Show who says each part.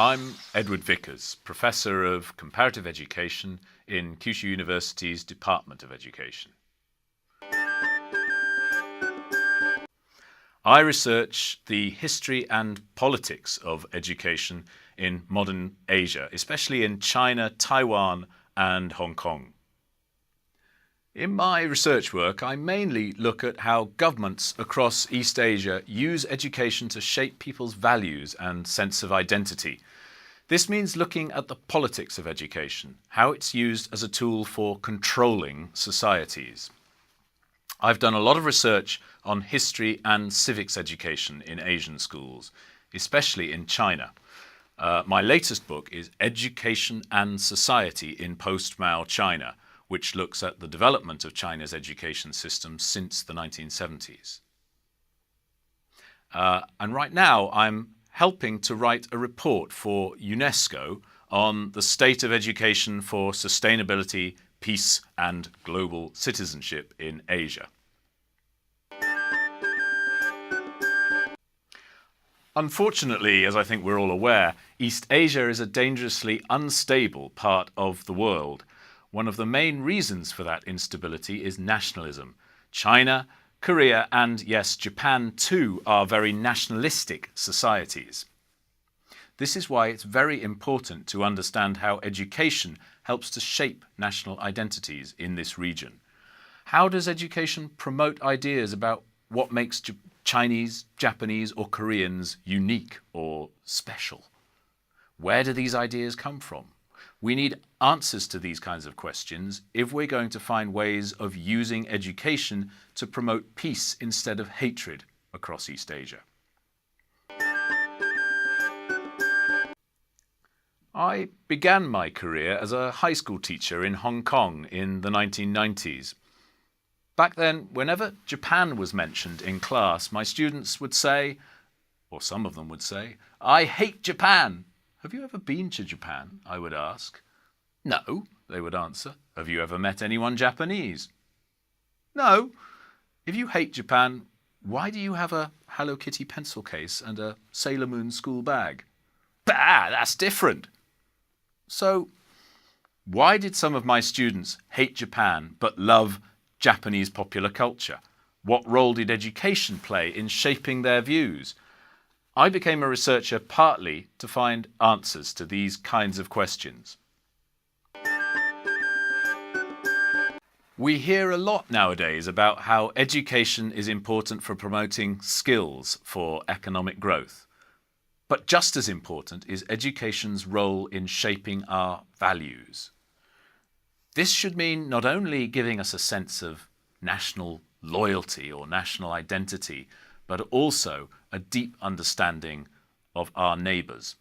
Speaker 1: I'm Edward Vickers, Professor of Comparative Education in Kyushu University's Department of Education. I research the history and politics of education in modern Asia, especially in China, Taiwan, and Hong Kong. In my research work, I mainly look at how governments across East Asia use education to shape people's values and sense of identity. This means looking at the politics of education, how it's used as a tool for controlling societies. I've done a lot of research on history and civics education in Asian schools, especially in China. My latest book is Education and Society in Post-Mao China, which looks at the development of China's education system since the 1970s. And right now I'm helping to write a report for UNESCO on the state of education for sustainability, peace and global citizenship in Asia. Unfortunately, as I think we're all aware, East Asia is a dangerously unstable part of the world. One of the main reasons for that instability is nationalism. China, Korea and, yes, Japan too are very nationalistic societies. This is why it's very important to understand how education helps to shape national identities in this region. How does education promote ideas about what makes Chinese, Japanese or Koreans unique or special? Where do these ideas come from? We need answers to these kinds of questions if we're going to find ways of using education to promote peace instead of hatred across East Asia. I began my career as a high school teacher in Hong Kong in the 1990s. Back then, whenever Japan was mentioned in class, my students would say, or some of them would say, "I hate Japan." "Have you ever been to Japan?" I would ask. "No," they would answer. "Have you ever met anyone Japanese?" "No." "If you hate Japan, why do you have a Hello Kitty pencil case and a Sailor Moon school bag?" "Bah, that's different." So, why did some of my students hate Japan but love Japanese popular culture? What role did education play in shaping their views? I became a researcher partly to find answers to these kinds of questions. We hear a lot nowadays about how education is important for promoting skills for economic growth. But just as important is education's role in shaping our values. This should mean not only giving us a sense of national loyalty or national identity, but also a deep understanding of our neighbours.